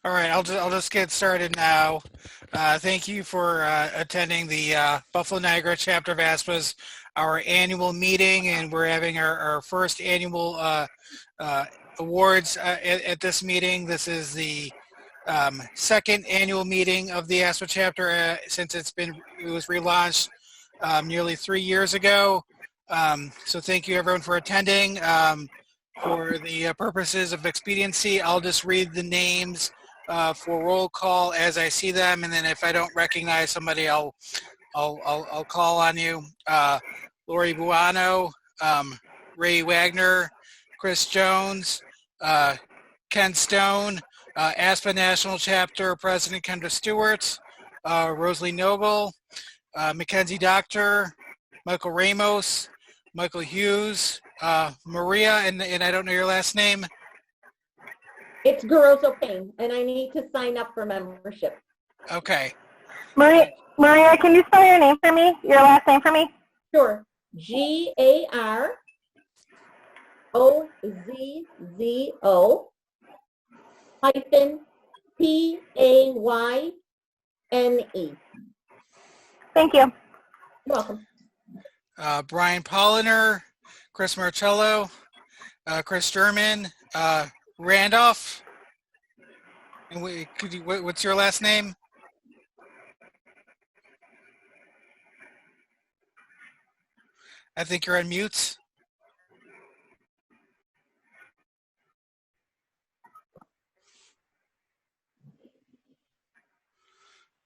All right, I'll just get started now. Thank you for attending the Buffalo Niagara Chapter of ASPA's our annual meeting, and we're having our first annual awards at this meeting. This is the second annual meeting of the ASPA chapter since it was relaunched nearly 3 years ago. So thank you everyone for attending. For the purposes of expediency, I'll just read the names for roll call as I see them, and then if I don't recognize somebody, I'll call on you. Laurie Buonanno, Ray Wagner, Chris Jones, Ken Stone, ASPA National Chapter President Kendra Stewart, Rosalie Noble, Mackenzie Doctor, Michael Ramos, Michael Hughes, Maria, and I don't know your last name. It's Garoso Payne, and I need to sign up for membership. Okay. Maria, can you spell your name for me? Your last name for me? Sure. Garozzo hyphen Payne. Thank you. You're welcome. Brian Polliner, Chris Marcello, Chris German, Randolph, and what's your last name? I think you're on mute.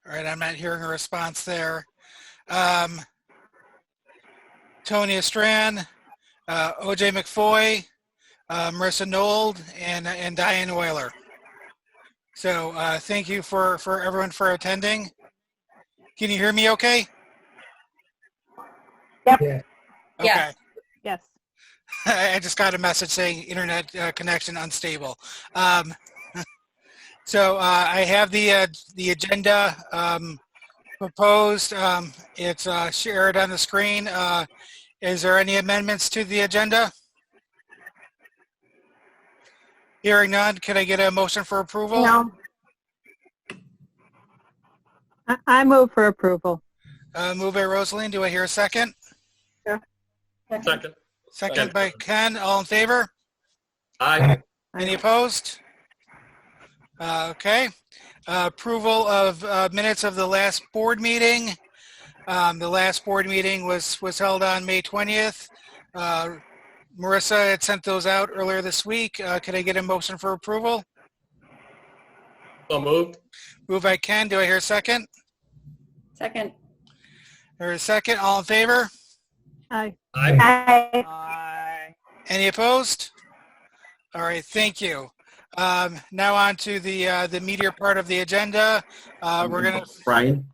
All right, I'm not hearing a response there. Tony Estran, OJ McFoy, Marissa Nold, and Diane Oyler. So thank you for everyone for attending. Can you hear me okay? Yep. Yeah. Okay. Yeah. Yes. I just got a message saying internet connection unstable. So I have the agenda proposed. It's shared on the screen. Is there any amendments to the agenda? Hearing none, can I get a motion for approval? No. I move for approval. Moved by Rosaline. Do I hear a second? Sure. Second. Second by Ken. All in favor? Aye. Any opposed? Okay. Approval of minutes of the last board meeting. The last board meeting was held on May 20th. Marissa had sent those out earlier this week. Could I get a motion for approval? So moved. Moved by Ken. Do I hear a second? Second. Hear a second. All in favor? Aye. Aye. Aye. Any opposed? All right. Thank you. Now on to the meatier part of the agenda. We're going to... Brian,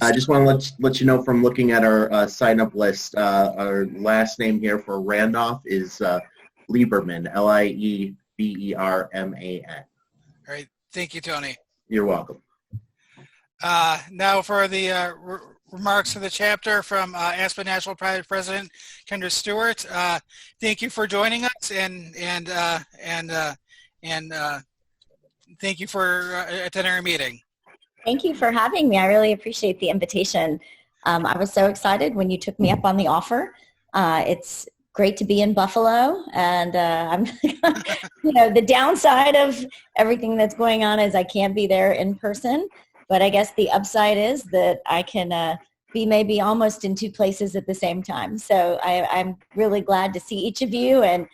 I just want to let you know from looking at our sign-up list, our last name here for Randolph is Lieberman, Lieberman. All right. Thank you, Tony. You're welcome. Now for the remarks of the chapter from ASPA National President Kendra Stewart. Thank you for joining us, and thank you for attending our meeting. Thank you for having me. I really appreciate the invitation. I was so excited when you took me up on the offer. It's great to be in Buffalo, and I'm, the downside of everything that's going on is I can't be there in person. But I guess the upside is that I can be maybe almost in two places at the same time. So I'm really glad to see each of you and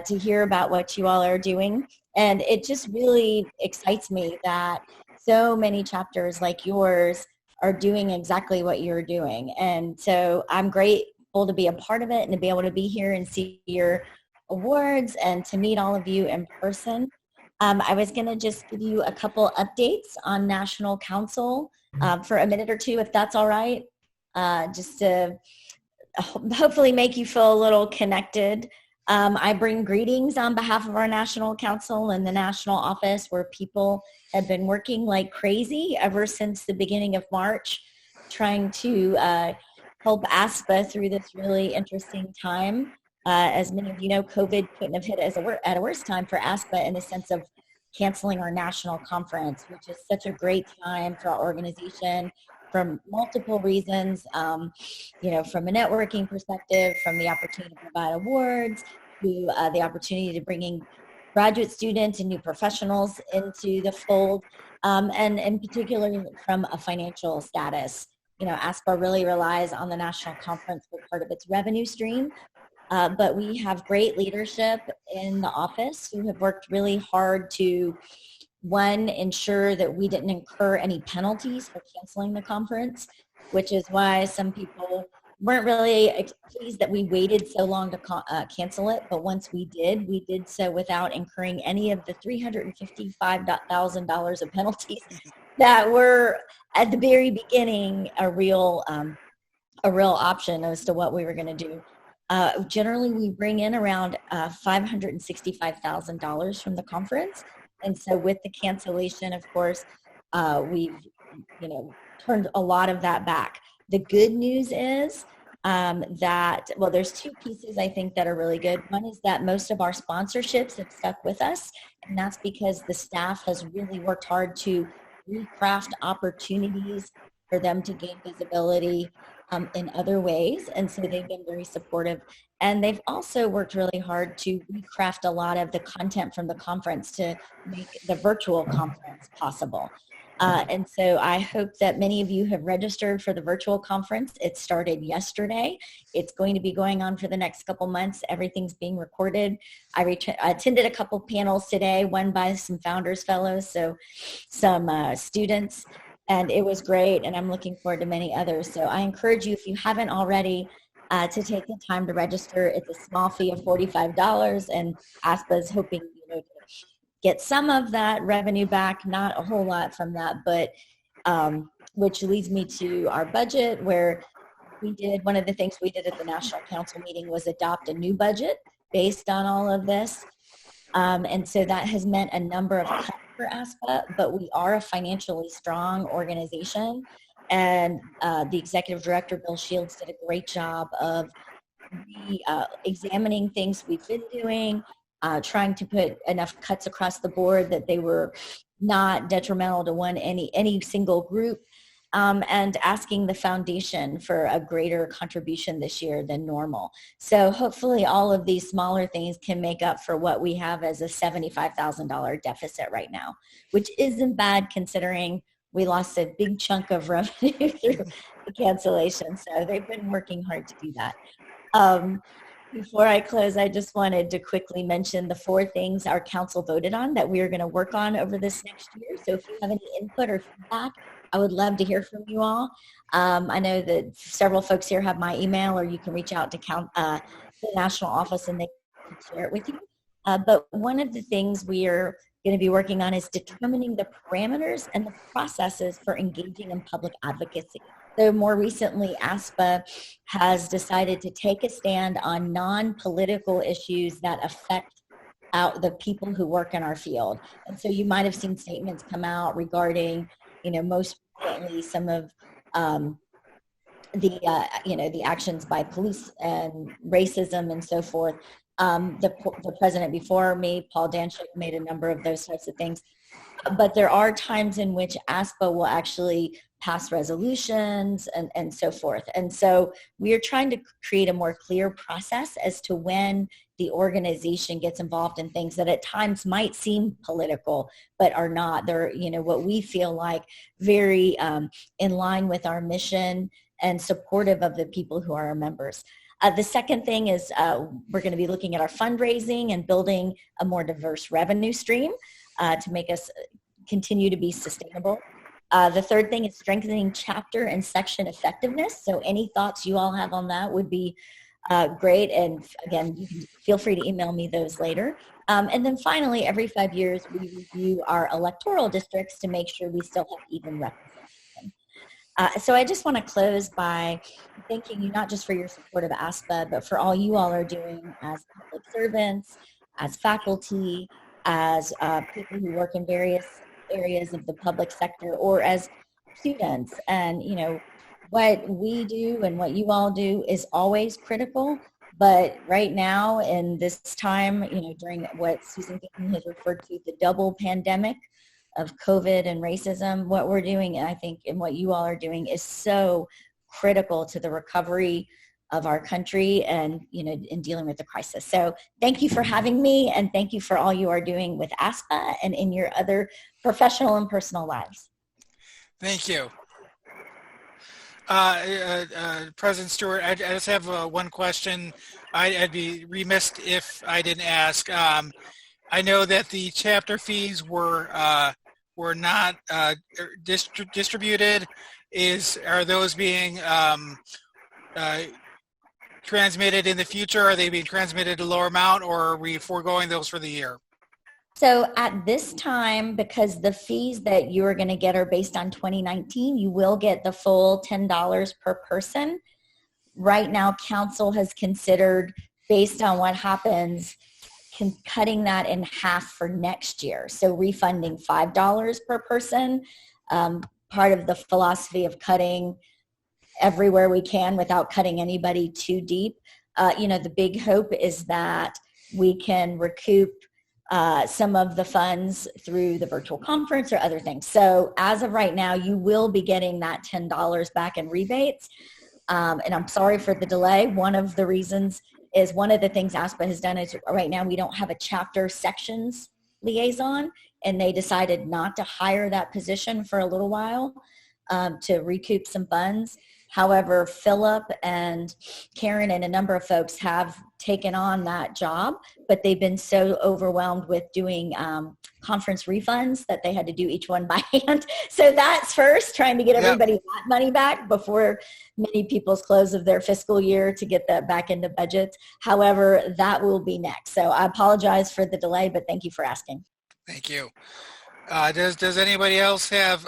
to hear about what you all are doing. And it just really excites me that so many chapters like yours are doing exactly what you're doing. And so I'm grateful to be a part of it and to be able to be here and see your awards and to meet all of you in person. I was going to just give you a couple updates on National Council for a minute or two, if that's all right, just to hopefully make you feel a little connected. I bring greetings on behalf of our National Council and the national office, where people have been working like crazy ever since the beginning of March, trying to help ASPA through this really interesting time. As many of you know, COVID couldn't have hit at a worse time for ASPA in the sense of canceling our national conference, which is such a great time for our organization from multiple reasons, from a networking perspective, from the opportunity to provide awards, to the opportunity to bring in graduate students and new professionals into the fold, and in particular from a financial status. ASPA really relies on the national conference for part of its revenue stream, but we have great leadership in the office who have worked really hard to, one, ensure that we didn't incur any penalties for canceling the conference, which is why some people weren't really pleased that we waited so long to cancel it. But once we did so without incurring any of the $355,000 of penalties that were at the very beginning a real option as to what we were going to do. Generally, we bring in around $565,000 from the conference. And so with the cancellation, of course, we've, turned a lot of that back. The good news is there's two pieces I think that are really good. One is that most of our sponsorships have stuck with us, and that's because the staff has really worked hard to recraft opportunities for them to gain visibility in other ways. And so they've been very supportive. And they've also worked really hard to recraft a lot of the content from the conference to make the virtual conference possible. And so I hope that many of you have registered for the virtual conference. It started yesterday. It's going to be going on for the next couple months. Everything's being recorded. I attended a couple panels today, one by some Founders Fellows, so some students, and it was great, and I'm looking forward to many others. So I encourage you, if you haven't already, to take the time to register. It's a small fee of $45, and ASPA is hoping to get some of that revenue back, not a whole lot from that, but which leads me to our budget, where one of the things we did at the National Council meeting was adopt a new budget based on all of this. And so that has meant a number of cuts for ASPA, but we are a financially strong organization. And the executive director, Bill Shields, did a great job of examining things we've been doing, trying to put enough cuts across the board that they were not detrimental to any single group, and asking the foundation for a greater contribution this year than normal. So hopefully all of these smaller things can make up for what we have as a $75,000 deficit right now, which isn't bad considering we lost a big chunk of revenue through the cancellation. So they've been working hard to do that. Before I close, I just wanted to quickly mention the 4 things our council voted on that we are going to work on over this next year. So if you have any input or feedback, I would love to hear from you all. I know that several folks here have my email, or you can reach out to the national office and they can share it with you. But one of the things we are going to be working on is determining the parameters and the processes for engaging in public advocacy. So more recently, ASPA has decided to take a stand on non-political issues that affect the people who work in our field. And so you might have seen statements come out regarding, most recently some of the actions by police and racism and so forth. The president before me, Paul Danchik, made a number of those types of things. But there are times in which ASPA will actually pass resolutions and so forth. And so we are trying to create a more clear process as to when the organization gets involved in things that at times might seem political, but are not. They're, what we feel like very in line with our mission and supportive of the people who are our members. The second thing is we're going to be looking at our fundraising and building a more diverse revenue stream to make us continue to be sustainable. The third thing is strengthening chapter and section effectiveness. So any thoughts you all have on that would be great. And again, you can feel free to email me those later. And then finally, every 5 years, we review our electoral districts to make sure we still have even representation. So I just want to close by thanking you not just for your support of ASPA, but for all you all are doing as public servants, as faculty, as people who work in various areas of the public sector, or as students. And what we do and what you all do is always critical, But right now, in this time, during what Susan has referred to, the double pandemic of COVID and racism, what we're doing, I think, and what you all are doing is so critical to the recovery of our country and, in dealing with the crisis. So thank you for having me, and thank you for all you are doing with ASPA and in your other professional and personal lives. Thank you. President Stewart, I just have one question. I'd be remiss if I didn't ask. I know that the chapter fees were not distributed. Are those being transmitted in the future? Are they being transmitted at a lower amount, or are we foregoing those for the year? So at this time, because the fees that you are going to get are based on 2019, you will get the full $10 per person. Right now, council has considered, based on what happens, cutting that in half for next year. So refunding $5 per person, part of the philosophy of cutting everywhere we can without cutting anybody too deep. The big hope is that we can recoup some of the funds through the virtual conference or other things. So as of right now, you will be getting that $10 back in rebates. And I'm sorry for the delay. One of the reasons is one of the things ASPA has done is right now we don't have a chapter sections liaison, and they decided not to hire that position for a little while to recoup some funds. However, Philip and Karen and a number of folks have taken on that job, but they've been so overwhelmed with doing conference refunds that they had to do each one by hand. So that's first, trying to get everybody that money back before many people's close of their fiscal year to get that back into budgets. However, that will be next. So I apologize for the delay, but thank you for asking. Thank you. Does anybody else have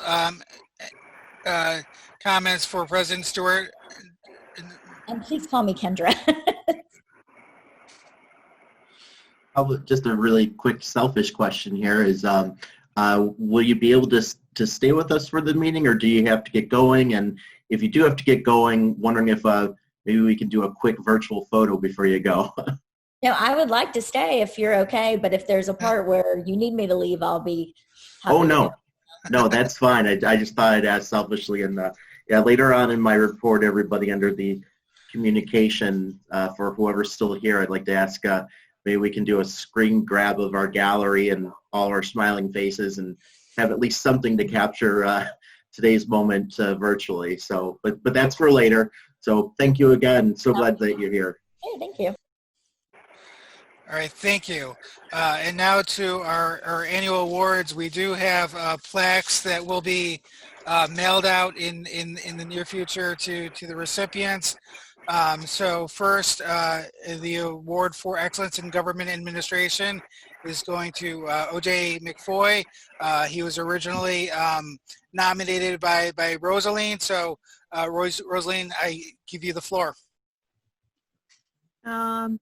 comments for President Stewart? And please call me Kendra. Just a really quick selfish question here is, will you be able to stay with us for the meeting, or do you have to get going? And if you do have to get going, wondering if maybe we can do a quick virtual photo before you go. No, I would like to stay if you're okay, but if there's a part where you need me to leave, I'll be happy. Oh, no. No, that's fine. I just thought I'd ask selfishly. And later on in my report, everybody under the communication, for whoever's still here, I'd like to ask, maybe we can do a screen grab of our gallery and all our smiling faces and have at least something to capture today's moment virtually. So, but that's for later. So thank you again. So glad that you're here. Hey, thank you. All right, thank you. And now to our annual awards. We do have plaques that will be mailed out in the near future to the recipients. So first, the award for excellence in government administration is going to O.J. McFoy. He was originally nominated by Rosaline. So Rosaline, I give you the floor. OJ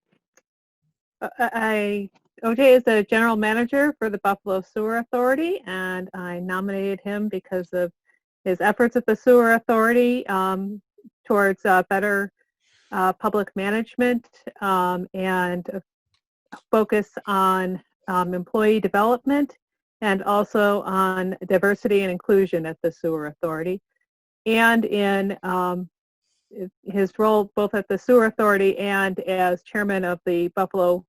is the general manager for the Buffalo Sewer Authority, and I nominated him because of his efforts at the Sewer Authority towards better public management and focus on employee development and also on diversity and inclusion at the Sewer Authority. And in his role both at the Sewer Authority and as chairman of the Buffalo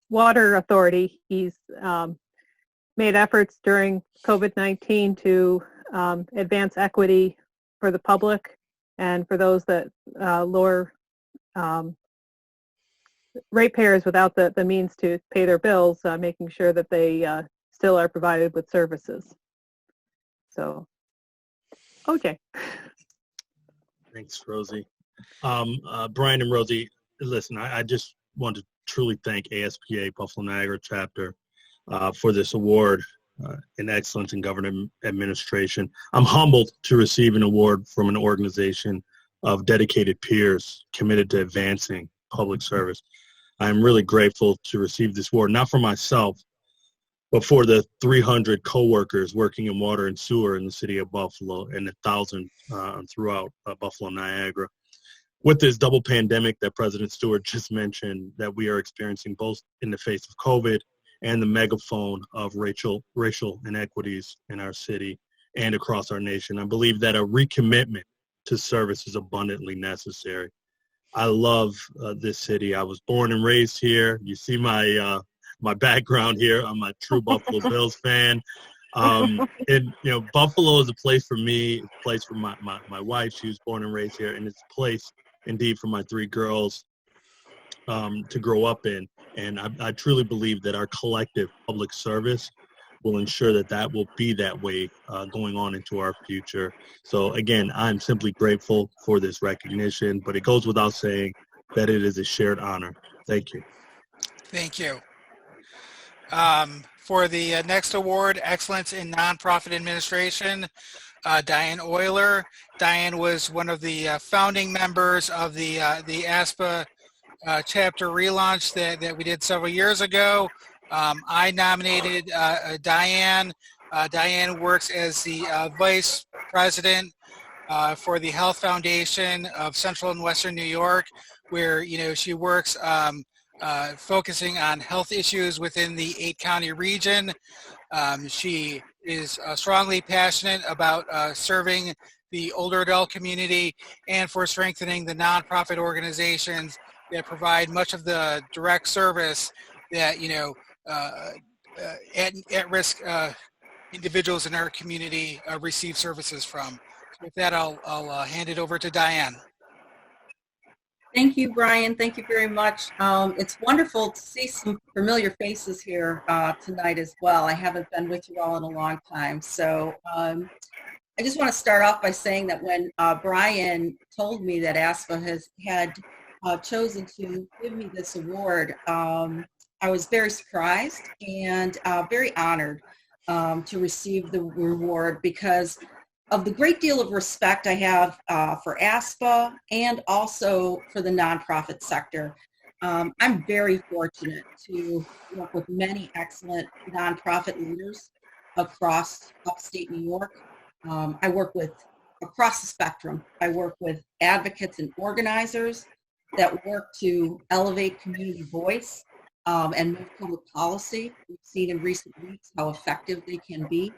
Water Authority, he's made efforts during COVID-19 to advance equity for the public and for those that lower ratepayers without the means to pay their bills, making sure that they still are provided with services. So, okay. Thanks, Rosie. Brian and Rosie, listen, I just want to truly thank ASPA Buffalo Niagara Chapter for this award in excellence in government administration. I'm humbled to receive an award from an organization of dedicated peers committed to advancing public service. I'm really grateful to receive this award, not for myself, but for the 300 coworkers working in water and sewer in the city of Buffalo and 1,000 throughout Buffalo Niagara. with this double pandemic that President Stewart just mentioned that we are experiencing, both in the face of COVID and the megaphone of racial inequities in our city and across our nation, I believe that a recommitment to service is abundantly necessary. I love this city. I was born and raised here. You see my my background here. I'm a true Buffalo Bills fan. And Buffalo is a place for me, a place for my wife. She was born and raised here, and it's a place indeed for my 3 girls to grow up in. And I truly believe that our collective public service will ensure that will be that way going on into our future. So again, I'm simply grateful for this recognition, but it goes without saying that it is a shared honor. Thank you. Thank you. For the next award, Excellence in Nonprofit Administration, Diane Oyler. Diane was one of the founding members of the ASPA chapter relaunch that we did several years ago. I nominated Diane. Diane works as the Vice President for the Health Foundation of Central and Western New York, where she works focusing on health issues within the 8-county region. She is strongly passionate about serving the older adult community and for strengthening the nonprofit organizations that provide much of the direct service that at-risk individuals in our community receive services from. So with that, I'll hand it over to Diane. Thank you, Brian. Thank you very much. It's wonderful to see some familiar faces here tonight as well. I haven't been with you all in a long time. So I just want to start off by saying that when Brian told me that ASPA had chosen to give me this award, I was very surprised and very honored to receive the reward because of the great deal of respect I have for ASPA and also for the nonprofit sector. I'm very fortunate to work with many excellent nonprofit leaders across upstate New York. I work with across the spectrum. I work with advocates and organizers that work to elevate community voice and move public policy. We've seen in recent weeks how effective they can be.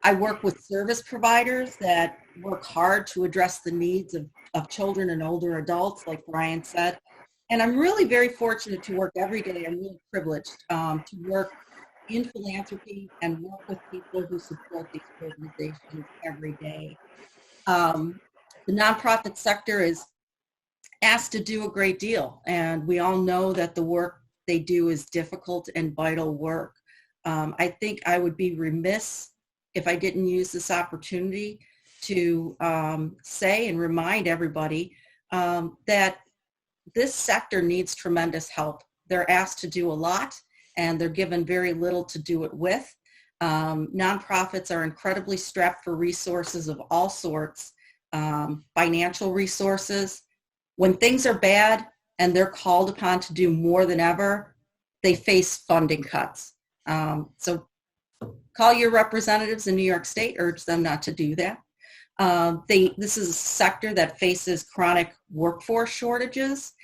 I work with service providers that work hard to address the needs of children and older adults, like Brian said. And I'm really very fortunate to work every day. I'm really privileged to work in philanthropy and work with people who support these organizations every day. The nonprofit sector is asked to do a great deal, and we all know that the work they do is difficult and vital work. I think I would be remiss if I didn't use this opportunity to say and remind everybody that this sector needs tremendous help. They're asked to do a lot, and they're given very little to do it with. Nonprofits are incredibly strapped for resources of all sorts, financial resources. When things are bad and they're called upon to do more than ever, they face funding cuts. So call your representatives in New York State, urge them not to do that. This is a sector that faces chronic workforce shortages,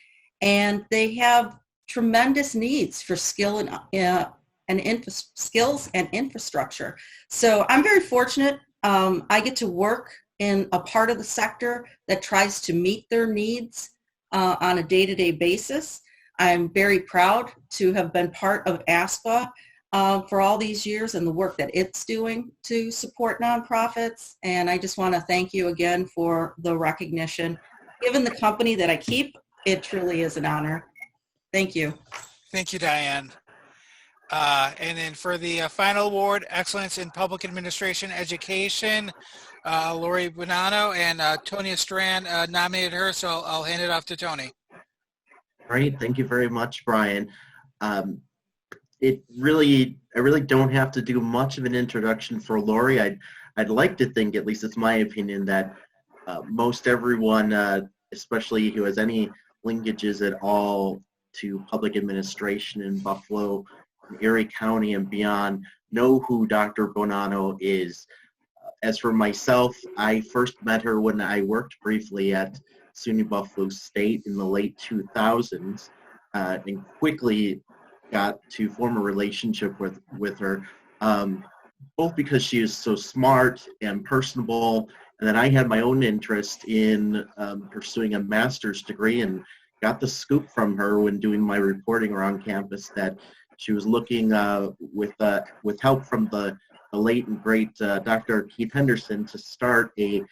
and they have tremendous needs for skills and infrastructure. So I'm very fortunate. I get to work in a part of the sector that tries to meet their needs on a day-to-day basis. I'm very proud to have been part of ASPA for all these years and the work that it's doing to support nonprofits. And I just want to thank you again for the recognition. Given the company that I keep, it truly is an honor. Thank you. Thank you, Diane. And then for the final award, Excellence in Public Administration Education, Laurie Buonanno, and Tony Strand nominated her, so I'll hand it off to Tony. Great, thank you very much, Brian. I really don't have to do much of an introduction for Laurie. I'd like to think, at least it's my opinion, that most everyone, especially who has any linkages at all to public administration in Buffalo, Erie County and beyond, know who Dr. Buonanno is. As for myself, I first met her when I worked briefly at SUNY Buffalo State in the late 2000s, and quickly got to form a relationship with her, both because she is so smart and personable, and then I had my own interest in pursuing a master's degree, and got the scoop from her when doing my reporting around campus that she was looking with help from the late and great Dr. Keith Henderson to start a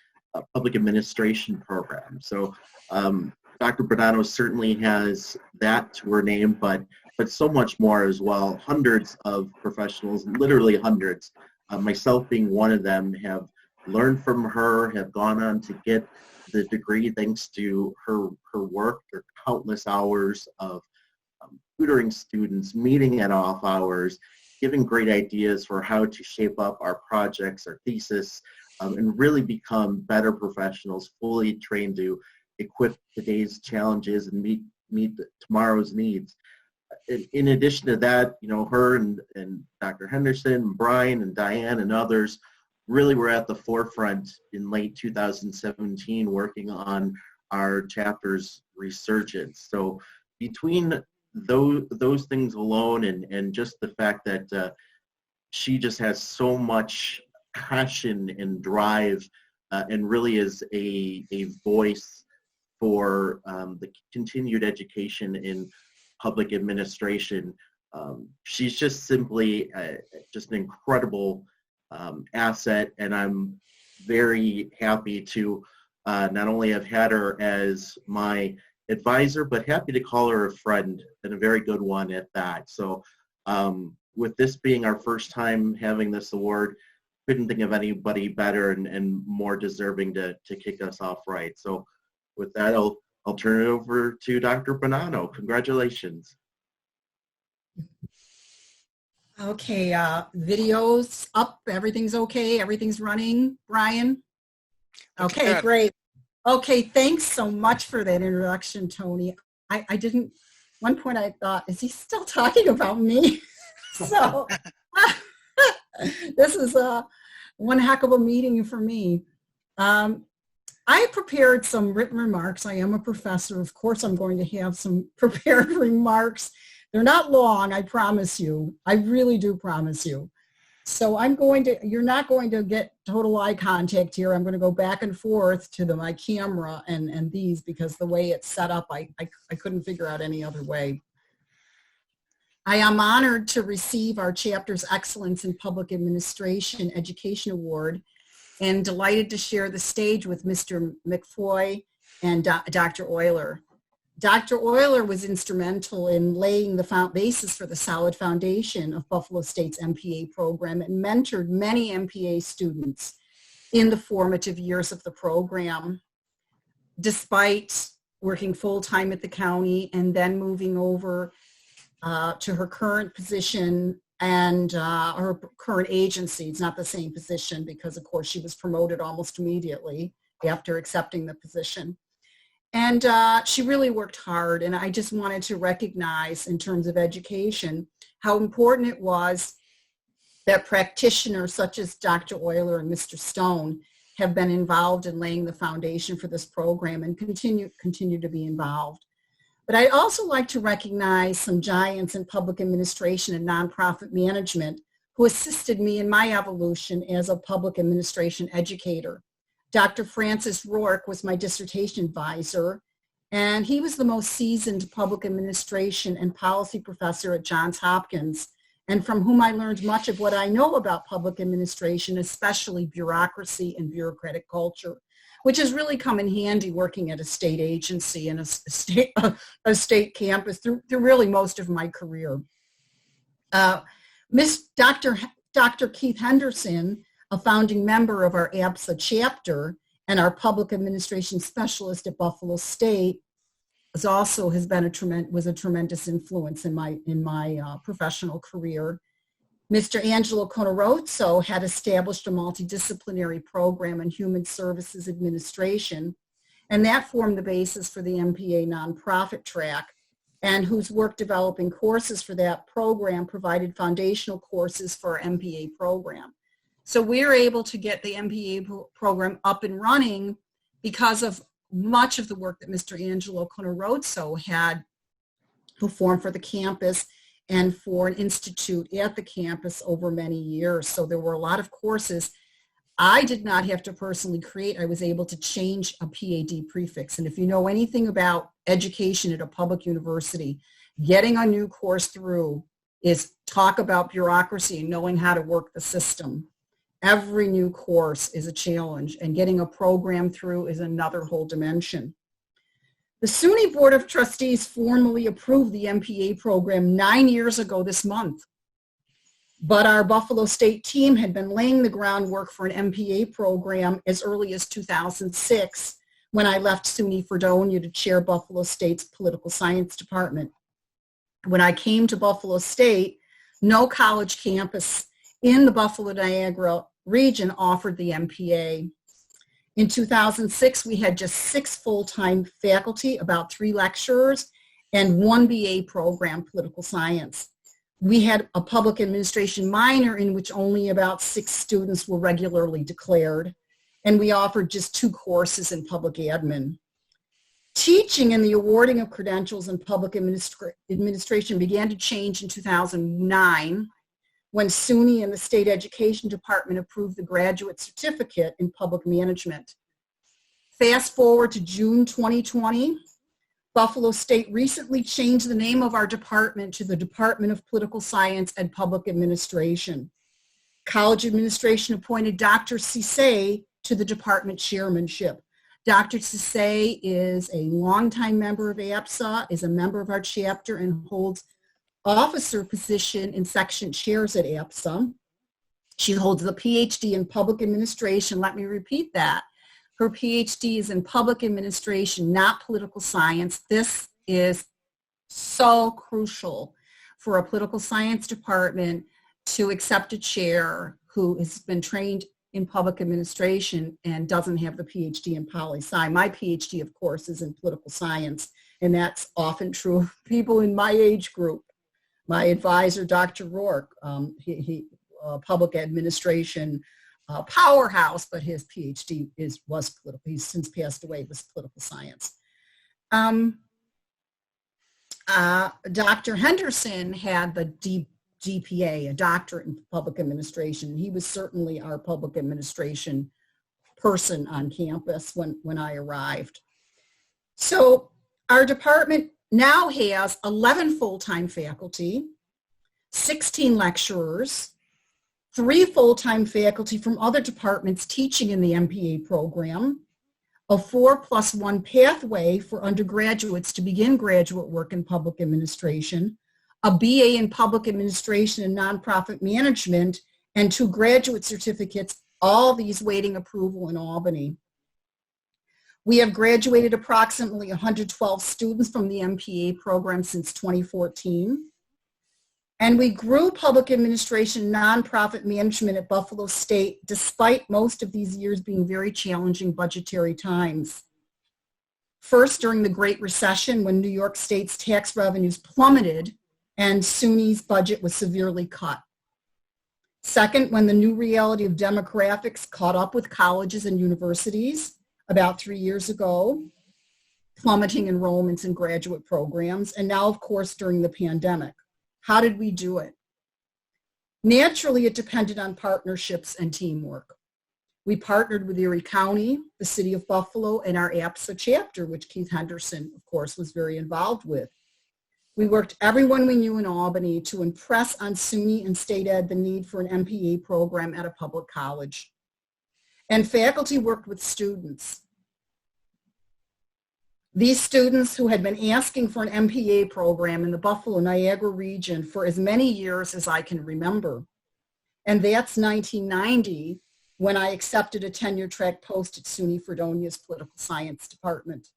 public administration program. So Dr. Buonanno certainly has that to her name, but so much more as well. Hundreds of professionals, literally hundreds, myself being one of them, have learned from her, have gone on to get the degree thanks to her work, her countless hours of tutoring students, meeting at off hours, giving great ideas for how to shape up our projects, our thesis, and really become better professionals, fully trained to equip today's challenges and meet tomorrow's needs. In addition to that, you know, her and Dr. Henderson, and Brian and Diane and others really were at the forefront in late 2017 working on our chapter's resurgence. So between those things alone and just the fact that she just has so much passion and drive and really is a voice for the continued education in public administration. She's just simply just an incredible asset, and I'm very happy to not only have had her as my advisor, but happy to call her a friend, and a very good one at that. So with this being our first time having this award, couldn't think of anybody better and more deserving to kick us off right. So with that, I'll turn it over to Dr. Buonanno. Congratulations. Okay, video's up, everything's okay, everything's running, Brian? Okay, Good. great. Okay, thanks so much for that introduction, Tony. I didn't, one point I thought, is he still talking about me? So, this is one heck of a meeting for me. I prepared some written remarks. I am a professor. Of course, I'm going to have some prepared remarks. They're not long, I promise you. I really do promise you. So you're not going to get total eye contact here. I'm going to go back and forth to my camera and these, because the way it's set up, I couldn't figure out any other way. I am honored to receive our chapter's Excellence in Public Administration Education Award, and delighted to share the stage with Mr. McFoy and Dr. Oyler. Dr. Oyler was instrumental in laying the basis for the solid foundation of Buffalo State's MPA program and mentored many MPA students in the formative years of the program. Despite working full-time at the county and then moving over to her current position and her current agency. It's not the same position because, of course, she was promoted almost immediately after accepting the position. And she really worked hard, and I just wanted to recognize, in terms of education, how important it was that practitioners such as Dr. Oyler and Mr. Stone have been involved in laying the foundation for this program and continue to be involved. But I'd also like to recognize some giants in public administration and nonprofit management who assisted me in my evolution as a public administration educator. Dr. Francis Rourke was my dissertation advisor, and he was the most seasoned public administration and policy professor at Johns Hopkins, and from whom I learned much of what I know about public administration, especially bureaucracy and bureaucratic culture, which has really come in handy working at a state agency and a state campus through really most of my career. Dr. Keith Henderson, a founding member of our ASPA chapter and our public administration specialist at Buffalo State, was a tremendous influence in my professional career. Mr. Angelo Conorozzo had established a multidisciplinary program in human services administration, and that formed the basis for the MPA nonprofit track, and whose work developing courses for that program provided foundational courses for our MPA program. So we're able to get the MPA program up and running because of much of the work that Mr. Angelo Conorozzo had performed for the campus and for an institute at the campus over many years. So there were a lot of courses I did not have to personally create. I was able to change a PhD prefix. And if you know anything about education at a public university, getting a new course through is talk about bureaucracy and knowing how to work the system. Every new course is a challenge, and getting a program through is another whole dimension. The SUNY Board of Trustees formally approved the MPA program 9 years ago this month. But our Buffalo State team had been laying the groundwork for an MPA program as early as 2006 when I left SUNY Fredonia to chair Buffalo State's political science department. When I came to Buffalo State, no college campus in the Buffalo Niagara region offered the MPA. In 2006, we had just 6 full-time faculty, about 3 lecturers, and 1 BA program, political science. We had a public administration minor in which only about 6 students were regularly declared, and we offered just 2 courses in public admin. Teaching and the awarding of credentials in public administration began to change in 2009 when SUNY and the State Education Department approved the graduate certificate in public management. Fast forward to June 2020, Buffalo State recently changed the name of our department to the Department of Political Science and Public Administration. College administration appointed Dr. Cisse to the department chairmanship. Dr. Cisse is a longtime member of ASPA, is a member of our chapter, and holds officer position in section chairs at ASPA. She holds the Ph.D. in public administration. Let me repeat that. Her Ph.D. is in public administration, not political science. This is so crucial for a political science department to accept a chair who has been trained in public administration and doesn't have the Ph.D. in poli-sci. My Ph.D., of course, is in political science, and that's often true of people in my age group. My advisor, Dr. Rourke, public administration powerhouse, but his PhD was political. He's since passed away, was political science. Dr. Henderson had the DPA, a doctorate in public administration. He was certainly our public administration person on campus when I arrived. So our department now has 11 full-time faculty, 16 lecturers, 3 full-time faculty from other departments teaching in the MPA program, a 4+1 pathway for undergraduates to begin graduate work in public administration, a BA in public administration and nonprofit management, and 2 graduate certificates, all these waiting approval in Albany. We have graduated approximately 112 students from the MPA program since 2014. And we grew public administration, nonprofit management at Buffalo State, despite most of these years being very challenging budgetary times. First, during the Great Recession, when New York State's tax revenues plummeted and SUNY's budget was severely cut. Second, when the new reality of demographics caught up with colleges and universities about 3 years ago, plummeting enrollments in graduate programs, and now, of course, during the pandemic. How did we do it? Naturally, it depended on partnerships and teamwork. We partnered with Erie County, the City of Buffalo, and our ASPA chapter, which Keith Henderson, of course, was very involved with. We worked everyone we knew in Albany to impress on SUNY and State Ed the need for an MPA program at a public college. And faculty worked with students. These students who had been asking for an MPA program in the Buffalo Niagara region for as many years as I can remember. And that's 1990 when I accepted a tenure track post at SUNY Fredonia's political science department.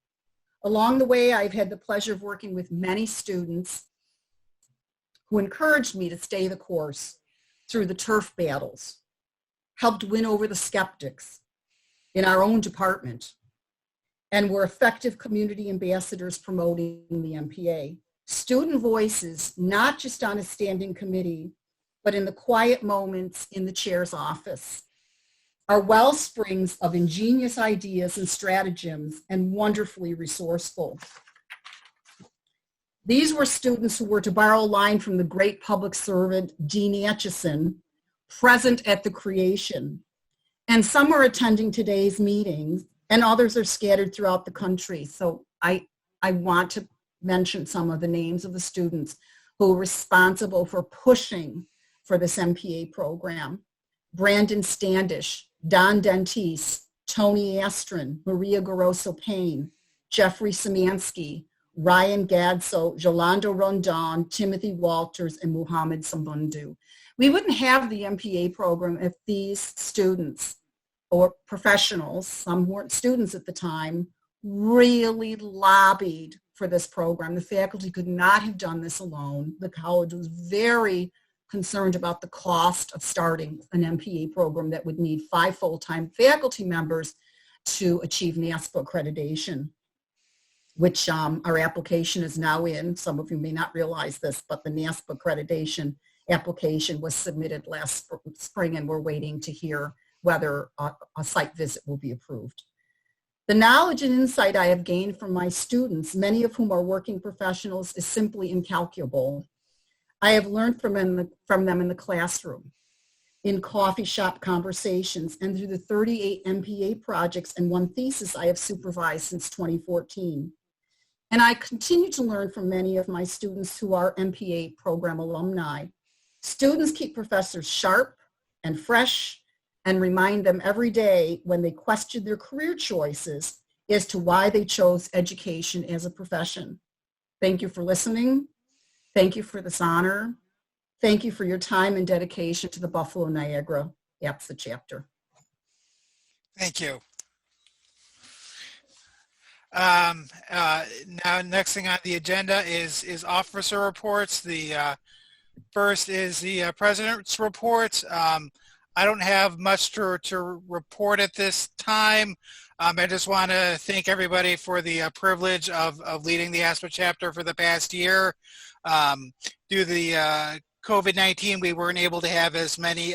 Along the way, I've had the pleasure of working with many students who encouraged me to stay the course through the turf battles, helped win over the skeptics in our own department, and were effective community ambassadors promoting the MPA. Student voices, not just on a standing committee, but in the quiet moments in the chair's office. are well springs of ingenious ideas and stratagems and wonderfully resourceful. These were students who were, to borrow a line from the great public servant Dean Acheson, present at the creation. And some are attending today's meetings, and others are scattered throughout the country. So I want to mention some of the names of the students who were responsible for pushing for this MPA program. Brandon Standish, Don Dentis, Tony Astron, Maria Garoso Payne, Jeffrey Szymanski, Ryan Gadso, Jolando Rondon, Timothy Walters, and Muhammad Sambundu. We wouldn't have the MPA program if these students or professionals, some weren't students at the time, really lobbied for this program. The faculty could not have done this alone. The college was very concerned about the cost of starting an MPA program that would need 5 full-time faculty members to achieve NASPA accreditation, which our application is now in. Some of you may not realize this, but the NASPA accreditation application was submitted last spring, and we're waiting to hear whether a site visit will be approved. The knowledge and insight I have gained from my students, many of whom are working professionals, is simply incalculable. I have learned from them in the classroom, in coffee shop conversations, and through the 38 MPA projects and 1 thesis I have supervised since 2014. And I continue to learn from many of my students who are MPA program alumni. Students keep professors sharp and fresh and remind them every day when they question their career choices as to why they chose education as a profession. Thank you for listening. Thank you for this honor. Thank you for your time and dedication to the Buffalo Niagara ASPA chapter. Thank you. Now, next thing on the agenda is officer reports. The first is the president's report. I don't have much to report at this time. I just want to thank everybody for the privilege of leading the ASPA chapter for the past year. Due to the COVID-19, we weren't able to have as many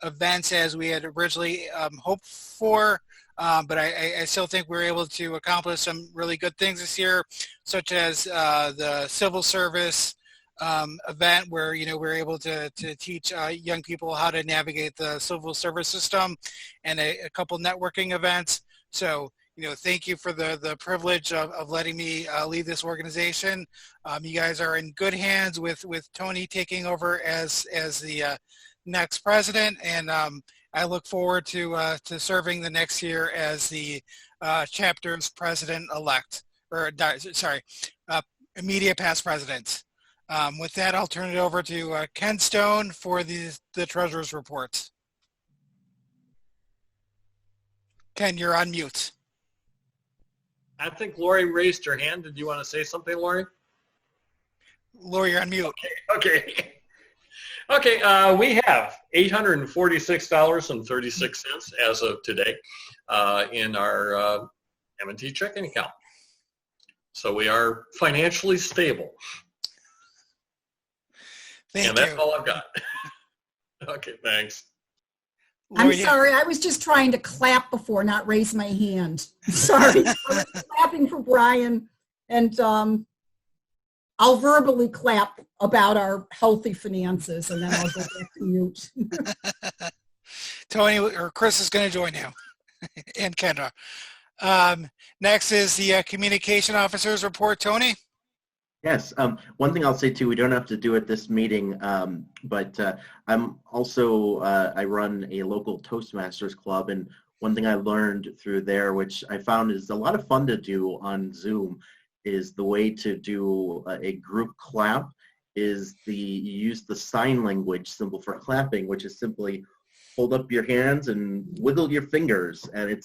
events as we had originally hoped for. But I still think we're able to accomplish some really good things this year, such as the civil service event where, we're able to teach young people how to navigate the civil service system, and a couple networking events. So, thank you for the privilege of letting me lead this organization. You guys are in good hands with Tony taking over as the next president, and I look forward to serving the next year as the chapter's president-elect, or sorry, immediate past president. With that, I'll turn it over to Ken Stone for the treasurer's reports. Ken, you're on mute. I think Laurie raised her hand. Did you want to say something, Laurie? Laurie, you're on mute. Okay. We have $846.36 as of today in our M&T checking account. So we are financially stable. Thank and that's you. all I've got. Okay, thanks. I'm sorry, I was just trying to clap before, not raise my hand. Sorry, I was clapping for Brian, and I'll verbally clap about our healthy finances, and then I'll go back to mute. Tony or Chris is going to join you, and Kendra. Next is the communication officer's report. Tony? Yes. One thing I'll say too, we don't have to do at this meeting, but I'm also, I run a local Toastmasters club, and one thing I learned through there, which I found is a lot of fun to do on Zoom, is the way to do a group clap is you use the sign language symbol for clapping, which is simply hold up your hands and wiggle your fingers, and it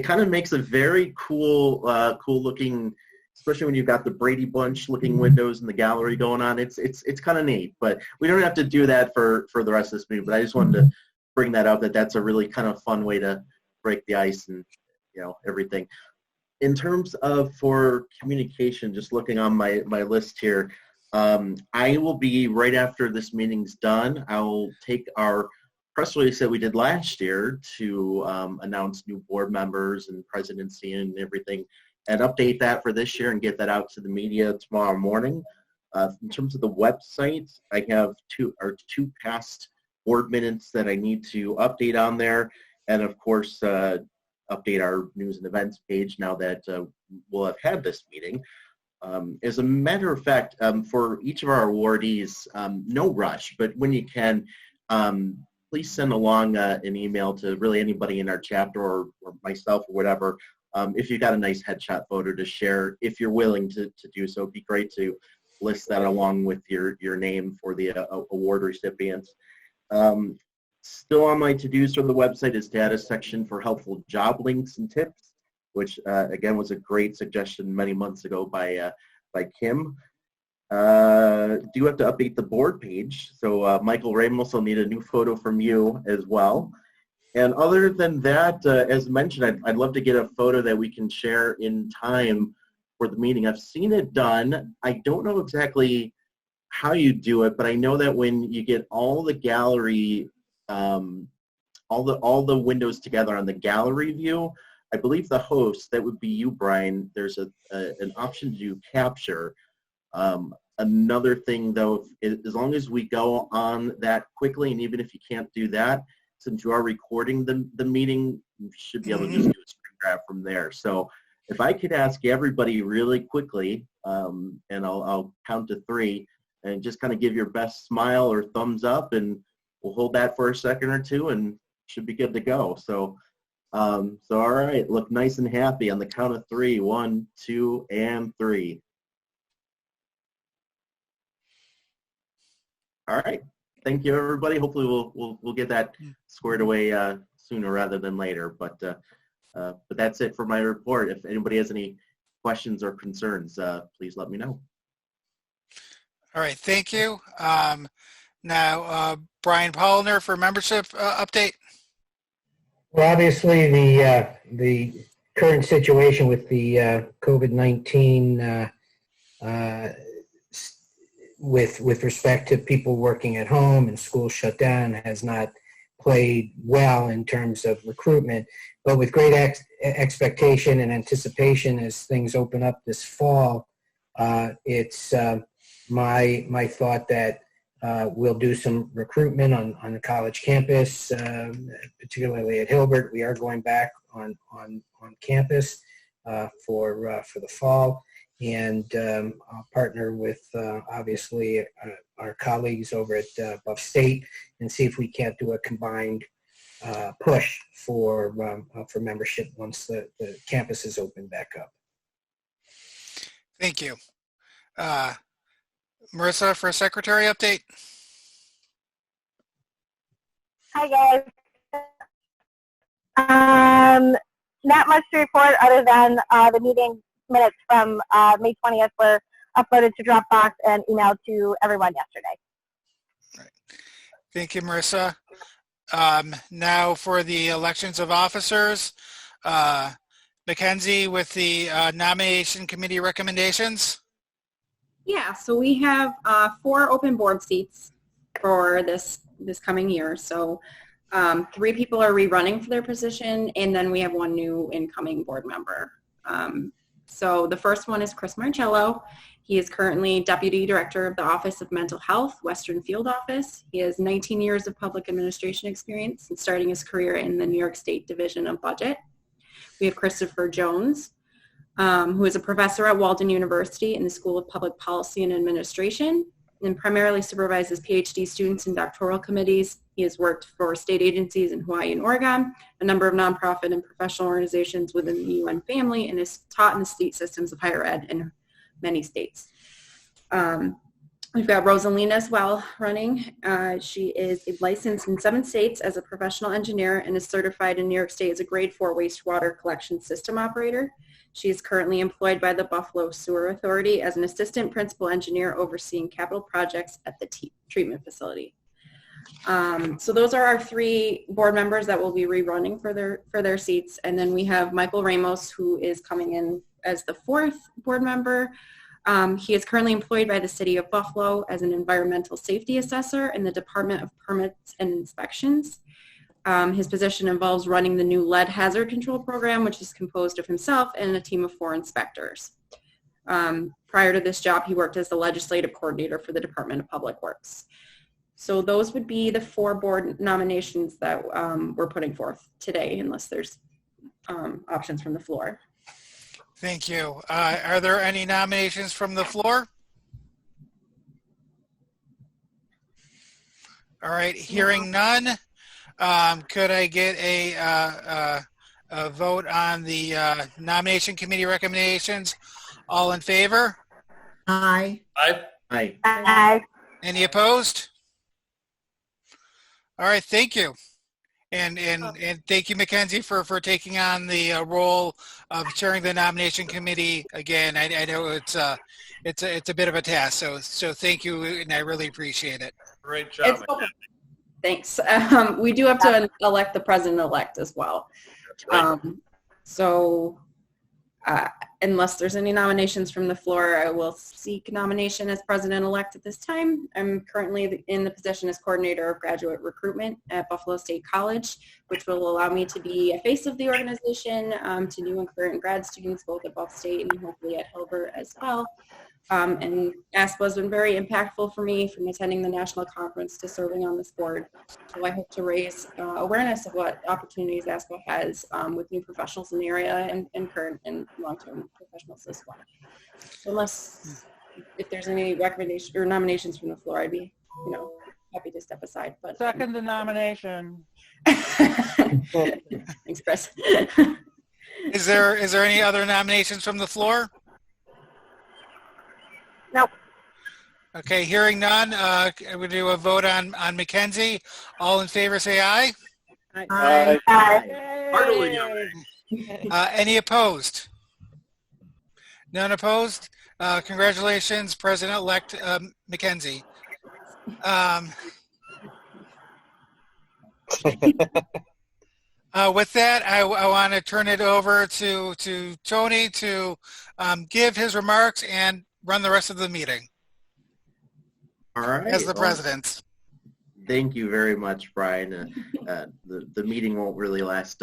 kind of makes a very cool looking, especially when you've got the Brady Bunch looking windows in the gallery going on. It's kind of neat, but we don't have to do that for the rest of this meeting. But I just wanted to bring that up, that's a really kind of fun way to break the ice and everything. In terms of for communication, just looking on my list here, I will be, right after this meeting's done, I will take our press release that we did last year to announce new board members and presidency and everything, and update that for this year and get that out to the media tomorrow morning. In terms of the website, I have two past board minutes that I need to update on there, and of course update our news and events page now that we'll have had this meeting. As a matter of fact, for each of our awardees, no rush, but when you can, please send along an email to really anybody in our chapter or myself or whatever, if you've got a nice headshot photo to share, if you're willing to do so. It'd be great to list that along with your name for the award recipients. Still on my to-dos from the website is data section for helpful job links and tips, which again was a great suggestion many months ago by Kim. Do have to update the board page, so Michael Ramos will need a new photo from you as well. And other than that, as mentioned, I'd love to get a photo that we can share in time for the meeting. I've seen it done. I don't know exactly how you do it, but I know that when you get all the gallery, all the windows together on the gallery view, I believe the host, that would be you, Brian, there's an option to do capture. Another thing, though, as long as we go on that quickly, and even if you can't do that, since you are recording the meeting, you should be able to just do a screen grab from there. So if I could ask everybody really quickly, and I'll count to 3, and just kind of give your best smile or thumbs up, and we'll hold that for a second or two, and should be good to go. So, all right, look nice and happy on the count of 3. 1, 2, and 3. All right, thank you, everybody. Hopefully, we'll get that squared away sooner rather than later. But that's it for my report. If anybody has any questions or concerns, please let me know. All right, thank you. Now, Brian Polliner for membership update. Well, obviously, the current situation with the COVID-19 with respect to people working at home and schools shut down has not played well in terms of recruitment. But with great expectation and anticipation as things open up this fall, it's my thought that we'll do some recruitment on the college campus, particularly at Hilbert. We are going back on campus for the fall, and I'll partner with obviously our colleagues over at Buff State and see if we can't do a combined push for membership once the campus is open back up. Thank you. Marissa for secretary update. Hi guys. Not much to report other than the meeting minutes from May 20th were uploaded to Dropbox and emailed to everyone yesterday. Right. Thank you, Marissa. Now for the elections of officers, Mackenzie with the nomination committee recommendations. Yeah, so we have 4 open board seats for this coming year. So 3 people are rerunning for their position, and then we have 1 new incoming board member. So the first one is Chris Marcello. He is currently Deputy Director of the Office of Mental Health, Western Field Office. He has 19 years of public administration experience and starting his career in the New York State Division of Budget. We have Christopher Jones, who is a professor at Walden University in the School of Public Policy and Administration, and primarily supervises Ph.D. students in doctoral committees. He has worked for state agencies in Hawaii and Oregon, a number of nonprofit and professional organizations within the UN family, and has taught in the state systems of higher ed in many states. We've got Rosalina as well running. She is licensed in 7 states as a professional engineer and is certified in New York State as a grade 4 wastewater collection system operator. She is currently employed by the Buffalo Sewer Authority as an assistant principal engineer overseeing capital projects at the treatment facility. So those are our 3 board members that will be rerunning for their seats. And then we have Michael Ramos, who is coming in as the 4th board member. He is currently employed by the City of Buffalo as an environmental safety assessor in the Department of Permits and Inspections. His position involves running the new lead hazard control program, which is composed of himself and a team of 4 inspectors. Prior to this job, he worked as the legislative coordinator for the Department of Public Works. So those would be the 4 board nominations that we're putting forth today, unless there's options from the floor. Thank you. Are there any nominations from the floor? All right, hearing none, could I get a vote on the nomination committee recommendations? All in favor? Aye. Aye. Aye. Aye. Any opposed? All right, thank you. And thank you, Mackenzie, for taking on the role of chairing the nomination committee again. I know it's a bit of a task, so thank you, and I really appreciate it. Great job. Thanks. We do have to elect the president-elect as well. That's right. Unless there's any nominations from the floor, I will seek nomination as president-elect at this time. I'm currently in the position as coordinator of graduate recruitment at Buffalo State College, which will allow me to be a face of the organization to new and current grad students, both at Buff State and hopefully at Hilbert as well. And ASPA has been very impactful for me, from attending the national conference to serving on this board. So I hope to raise awareness of what opportunities ASPA has with new professionals in the area and current and long-term professionals as well. So unless, if there's any recommendation or nominations from the floor, I'd be, happy to step aside. But second the nomination. Thanks, Chris. Is there any other nominations from the floor? Nope. Okay, hearing none, we do a vote on Mackenzie. All in favor, say aye. Aye. Aye. Heartily aye. Any opposed? None opposed? Congratulations, President-elect Mackenzie. With that, I want to turn it over to Tony to give his remarks and run the rest of the meeting. All right. As the president. Thank you very much, Brian. The meeting won't really last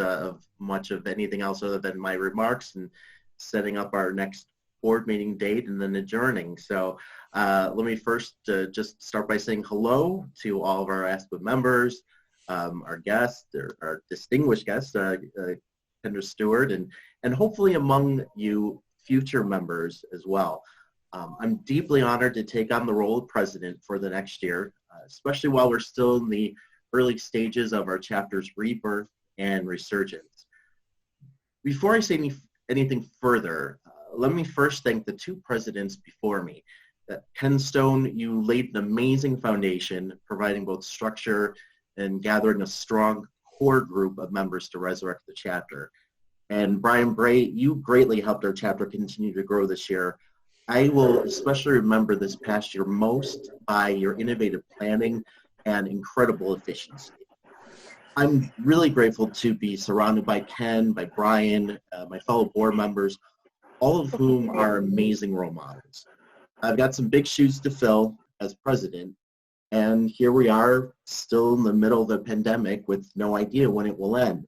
much of anything else other than my remarks and setting up our next board meeting date and then adjourning. So let me first just start by saying hello to all of our ASPA members, our guests, our distinguished guests, Kendra Stewart, and hopefully among you future members as well. I'm deeply honored to take on the role of president for the next year, especially while we're still in the early stages of our chapter's rebirth and resurgence. Before I say anything further, let me first thank the 2 presidents before me. Ken Stone, you laid an amazing foundation, providing both structure and gathering a strong core group of members to resurrect the chapter. And Brian Bray, you greatly helped our chapter continue to grow this year. I will especially remember this past year most by your innovative planning and incredible efficiency. I'm really grateful to be surrounded by Ken, by Brian, my fellow board members, all of whom are amazing role models. I've got some big shoes to fill as president, and here we are still in the middle of the pandemic with no idea when it will end.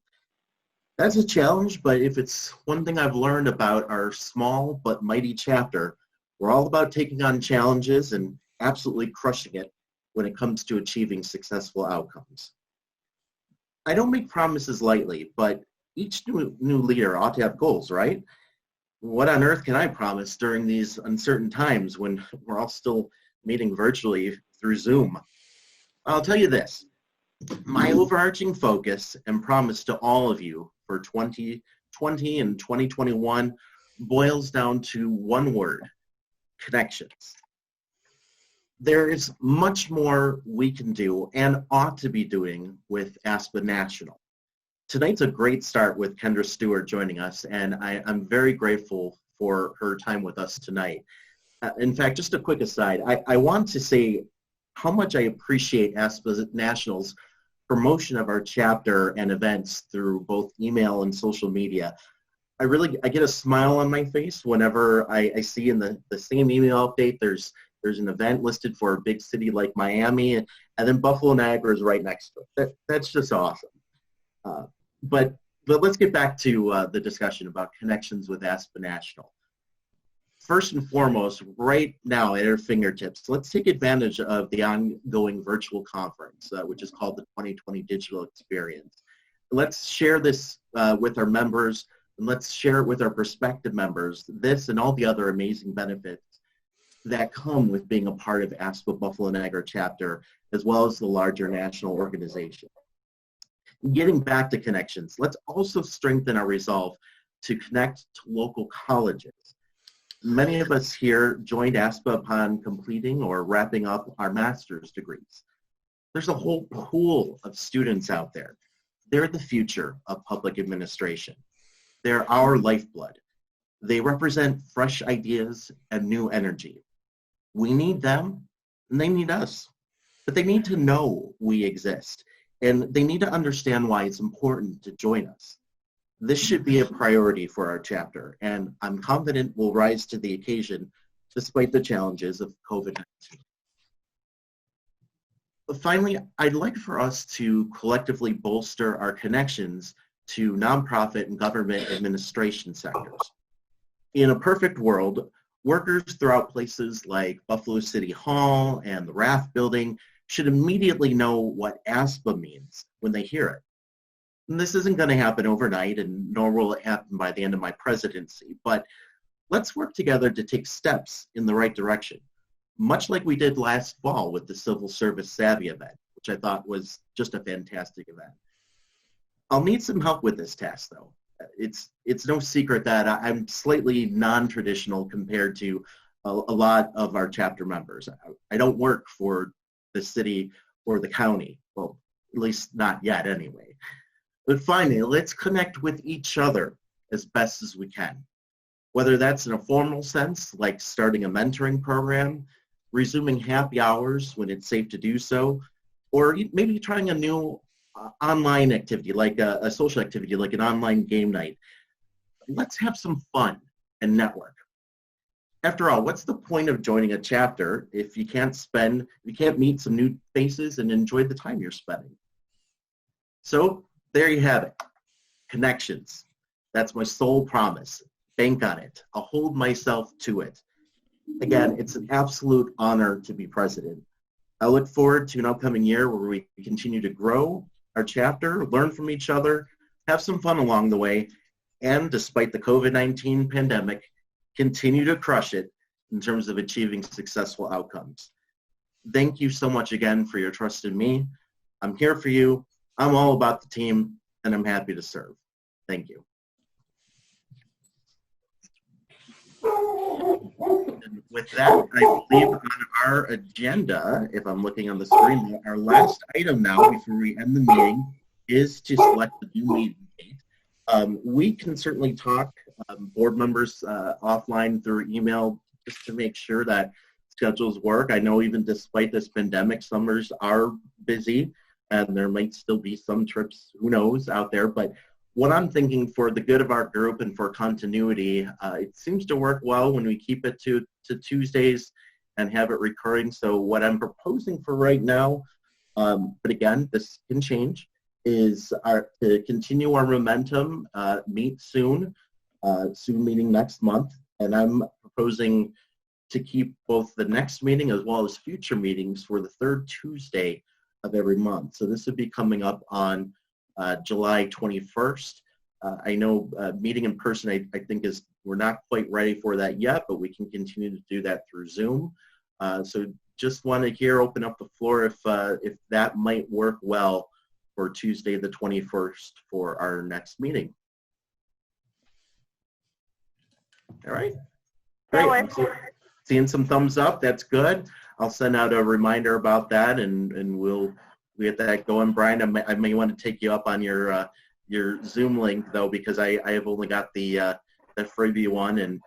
That's a challenge, but if it's one thing I've learned about our small but mighty chapter, we're all about taking on challenges and absolutely crushing it when it comes to achieving successful outcomes. I don't make promises lightly, but each new leader ought to have goals, right? What on earth can I promise during these uncertain times when we're all still meeting virtually through Zoom? I'll tell you this. My overarching focus and promise to all of you for 2020 and 2021 boils down to one word: connections. There is much more we can do and ought to be doing with ASPA National. Tonight's a great start with Kendra Stewart joining us, and I'm very grateful for her time with us tonight. In fact, just a quick aside, I want to say how much I appreciate ASPA National's promotion of our chapter and events through both email and social media. I get a smile on my face whenever I see in the same email update there's an event listed for a big city like Miami, and then Buffalo Niagara is right next to it. That's just awesome. But let's get back to the discussion about connections with ASPA National. First and foremost, right now at our fingertips, let's take advantage of the ongoing virtual conference, which is called the 2020 Digital Experience. Let's share this with our members, and let's share it with our prospective members, this and all the other amazing benefits that come with being a part of ASPA Buffalo Niagara Chapter, as well as the larger national organization. Getting back to connections, let's also strengthen our resolve to connect to local colleges. Many of us here joined ASPA upon completing or wrapping up our master's degrees. There's a whole pool of students out there. They're the future of public administration. They're our lifeblood. They represent fresh ideas and new energy. We need them, and they need us. But they need to know we exist, and they need to understand why it's important to join us. This should be a priority for our chapter, and I'm confident we'll rise to the occasion despite the challenges of COVID-19. Finally, I'd like for us to collectively bolster our connections to nonprofit and government administration sectors. In a perfect world, workers throughout places like Buffalo City Hall and the RAF building should immediately know what ASPA means when they hear it. And this isn't going to happen overnight, and nor will it happen by the end of my presidency, but let's work together to take steps in the right direction, much like we did last fall with the Civil Service Savvy event, which I thought was just a fantastic event. I'll need some help with this task, though. It's no secret that I'm slightly non-traditional compared to a lot of our chapter members. I don't work for the city or the county, well, at least not yet anyway. But finally, let's connect with each other as best as we can. Whether that's in a formal sense, like starting a mentoring program, resuming happy hours when it's safe to do so, or maybe trying a new online activity, like a social activity, like an online game night. Let's have some fun and network. After all, what's the point of joining a chapter if you can't meet some new faces and enjoy the time you're spending? So there you have it, connections. That's my sole promise. Bank on it. I'll hold myself to it. Again, it's an absolute honor to be president. I look forward to an upcoming year where we continue to grow our chapter, learn from each other, have some fun along the way, and despite the COVID-19 pandemic, continue to crush it in terms of achieving successful outcomes. Thank you so much again for your trust in me. I'm here for you. I'm all about the team, and I'm happy to serve. Thank you. And with that, I believe on our agenda, if I'm looking on the screen, our last item now before we end the meeting is to select the new meeting date. We can certainly talk, board members, offline through email just to make sure that schedules work. I know even despite this pandemic, summers are busy and there might still be some trips, who knows, out there. But what I'm thinking for the good of our group and for continuity, it seems to work well when we keep it to Tuesdays and have it recurring. So what I'm proposing for right now, but again, this can change, is to continue our momentum, meet soon, soon meeting next month. And I'm proposing to keep both the next meeting as well as future meetings for the third Tuesday of every month. So this would be coming up on July 21st. I know meeting in person, I think we're not quite ready for that yet, but we can continue to do that through Zoom. So just want to open up the floor if that might work well for Tuesday the 21st for our next meeting. All right, great. Seeing some thumbs up, that's good. I'll send out a reminder about that, and we'll get that going. Brian, I may want to take you up on your Zoom link though, because I have only got the freebie one, and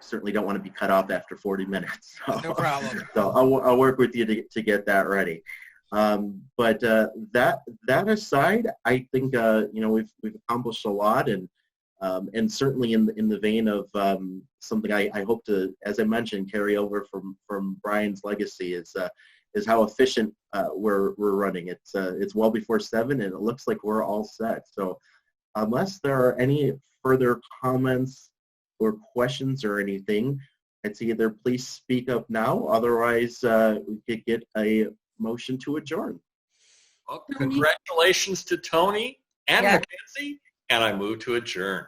certainly don't want to be cut off after 40 minutes. So, no problem. So I'll work with you to get that ready. But that aside, I think we've accomplished a lot, and And certainly in the vein of something I hope to, as I mentioned, carry over from Brian's legacy is how efficient we're running. It's well before 7, and it looks like we're all set. So unless there are any further comments or questions or anything, I'd say either please speak up now, otherwise we could get a motion to adjourn. Well, congratulations to Tony and Mackenzie, and I move to adjourn.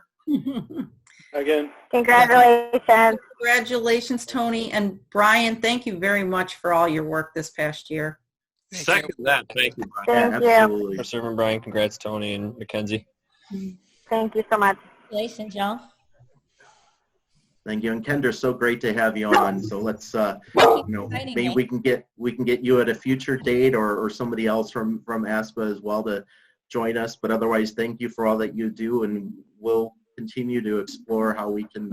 Again. Congratulations. Congratulations, Tony. And Brian, thank you very much for all your work this past year. Second that. Thank you, Brian. Thank you. Absolutely. For serving Brian. Congrats, Tony and Mackenzie. Thank you so much. Congratulations, y'all. Thank you, and Kendra, so great to have you on. So let's, maybe we can get you at a future date, or somebody else from ASPA as well to join us. But otherwise, thank you for all that you do, and we'll continue to explore how we can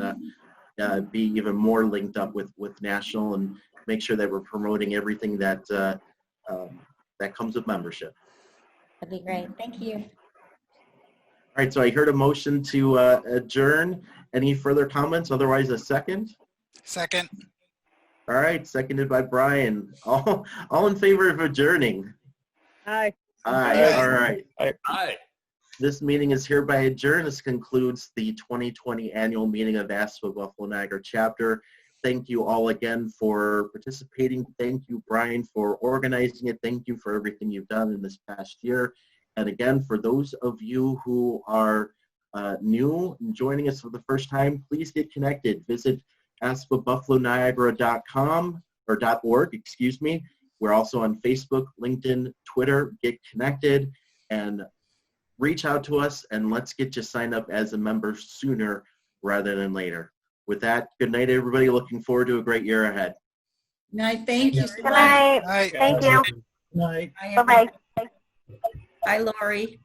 be even more linked up with national and make sure that we're promoting everything that that comes with membership. That'd be great. Thank you. All right, so I heard a motion to adjourn. Any further comments? Otherwise, a second? Second. All right, seconded by Brian. All in favor of adjourning? Aye. Aye. All right. Aye. This meeting is hereby adjourned. This concludes the 2020 annual meeting of ASPA Buffalo Niagara Chapter. Thank you all again for participating. Thank you, Brian, for organizing it. Thank you for everything you've done in this past year. And again, for those of you who are new and joining us for the first time, please get connected. Visit aspabuffaloniagara.com or .org, excuse me. We're also on Facebook, LinkedIn, Twitter. Get connected and reach out to us, and let's get you signed up as a member sooner rather than later. With that, good night, everybody. Looking forward to a great year ahead. Night. Thank you. Good night. Thank you. Night. Bye-bye. Bye, Laurie.